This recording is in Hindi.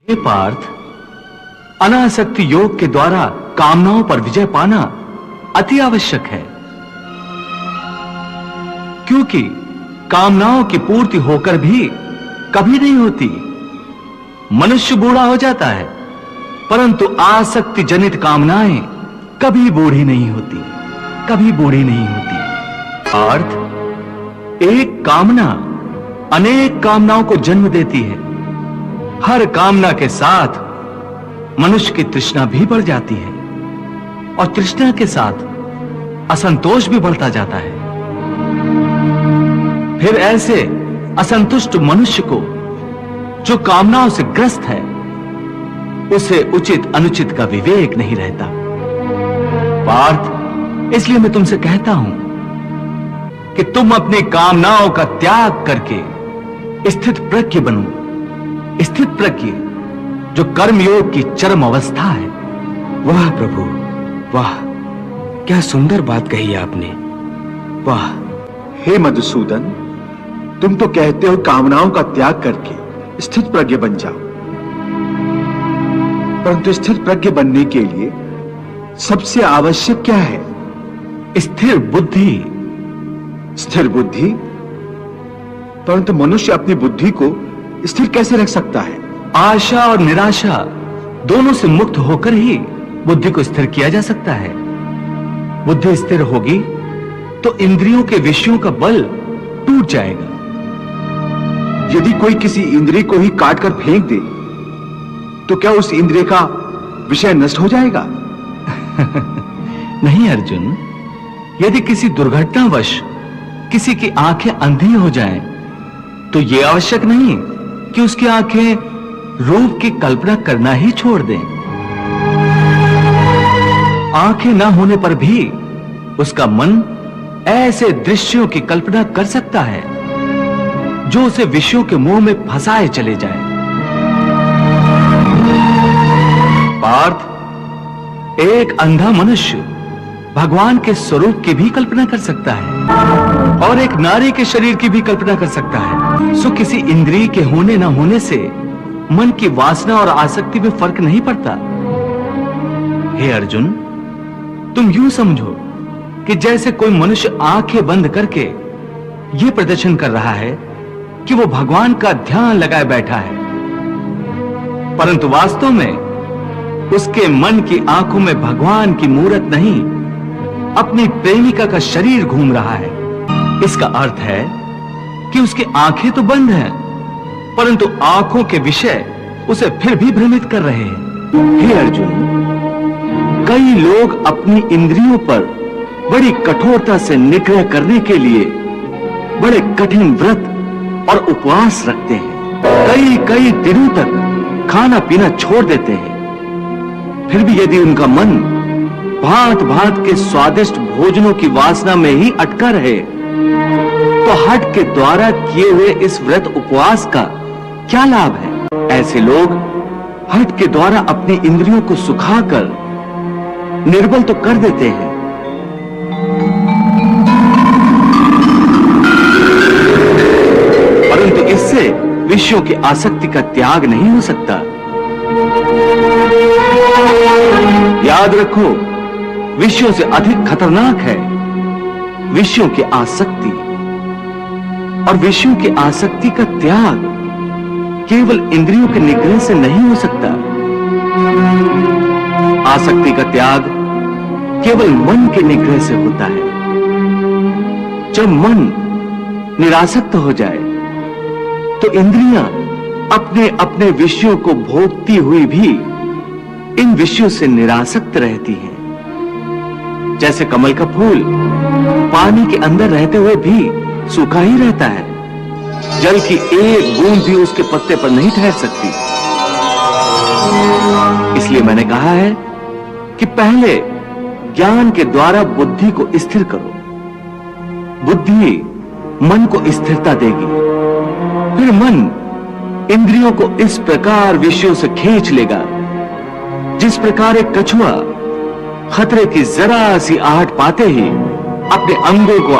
हे पार्थ, अनासक्ति योग के द्वारा कामनाओं पर विजय पाना अति आवश्यक है, क्योंकि कामनाओं की पूर्ति होकर भी कभी नहीं होती। मनुष्य बूढ़ा हो जाता है, परंतु आसक्ति जनित कामनाएं कभी बूढ़ी नहीं होती, कभी बूढ़ी नहीं होती। अर्थ, एक कामना अनेक कामनाओं को जन्म देती है। हर कामना के साथ मनुष्य की तृष्णा भी बढ़ जाती है और तृष्णा के साथ असंतोष भी बढ़ता जाता है। फिर ऐसे असंतुष्ट मनुष्य को, जो कामनाओं से ग्रस्त है, उसे उचित अनुचित का विवेक नहीं रहता। पार्थ, इसलिए मैं तुमसे कहता हूं कि तुम अपनी कामनाओं का त्याग करके स्थित प्रज्ञ बनो। स्थित प्रज्ञ, जो कर्मयोग की चरम अवस्था है। वाह प्रभु, वाह, क्या सुंदर बात कही आपने। वाह। हे मधुसूदन, तुम तो कहते हो कामनाओं का त्याग करके स्थित प्रज्ञ बन जाओ, परंतु स्थित प्रज्ञ बनने के लिए सबसे आवश्यक क्या है? स्थिर बुद्धि। स्थिर बुद्धि? परंतु मनुष्य अपनी बुद्धि को स्थिर कैसे रख सकता है? आशा और निराशा दोनों से मुक्त होकर ही बुद्धि को स्थिर किया जा सकता है। बुद्धि स्थिर होगी तो इंद्रियों के विषयों का बल टूट जाएगा। यदि कोई किसी इंद्रिय को ही काट कर फेंक दे, तो क्या उस इंद्रिय का विषय नष्ट हो जाएगा? नहीं अर्जुन, यदि किसी दुर्घटनावश किसी की आंखें अंधी हो जाएं, तो यह आवश्यक नहीं कि उसकी आंखें रूप की कल्पना करना ही छोड़ दें। आंखें न होने पर भी उसका मन ऐसे दृश्यों की कल्पना कर सकता है जो उसे विषयों के मोह में फंसाए चले जाए। पार्थ, एक अंधा मनुष्य भगवान के स्वरूप की भी कल्पना कर सकता है और एक नारी के शरीर की भी कल्पना कर सकता है। सो किसी इंद्रिय के होने न होने से मन की वासना और आसक्ति में फर्क नहीं पड़ता। हे अर्जुन, तुम यूं समझो कि जैसे कोई मनुष्य आंखें बंद करके यह प्रदर्शन कर रहा है कि वो भगवान का ध्यान लगाए बैठा है, परंतु वास्तव में उसके मन की आंखों में भगवान की मूरत नहीं, अपनी प्रेमिका का शरीर घूम रहा है। इसका अर्थ है कि उसकी आंखें तो बंद हैं, परंतु आंखों के विषय उसे फिर भी भ्रमित कर रहे हैं। हे अर्जुन, कई लोग अपनी इंद्रियों पर बड़ी कठोरता से निग्रह करने के लिए बड़े कठिन व्रत और उपवास रखते हैं। कई कई दिनों तक खाना पीना छोड़ देते हैं। फिर भी यदि उनका मन भांत भांत के स्वादिष्ट भोजनों की वासना में ही अटका रहे, तो हठ के द्वारा किए हुए इस व्रत उपवास का क्या लाभ है? ऐसे लोग हठ के द्वारा अपनी इंद्रियों को सुखाकर निर्बल तो कर देते हैं, परंतु इससे विषयों की आसक्ति का त्याग नहीं हो सकता। याद रखो, विषयों से अधिक खतरनाक है विषयों की आसक्ति, और विषयों की आसक्ति का त्याग केवल इंद्रियों के निग्रह से नहीं हो सकता। आसक्ति का त्याग केवल मन के निग्रह से होता है। जब मन निरासक्त हो जाए, तो इंद्रियां अपने अपने विषयों को भोगती हुई भी इन विषयों से निरासक्त रहती हैं। जैसे कमल का फूल पानी के अंदर रहते हुए भी सूखा ही रहता है, जल की एक बूंद भी उसके पत्ते पर नहीं ठहर सकती। इसलिए मैंने कहा है कि पहले ज्ञान के द्वारा बुद्धि को स्थिर करो। बुद्धि मन को स्थिरता देगी। फिर मन इंद्रियों को इस प्रकार विषयों से खींच लेगा, जिस प्रकार एक कछुआ खतरे की जरा सी आहट पाते ही अपने अंगों को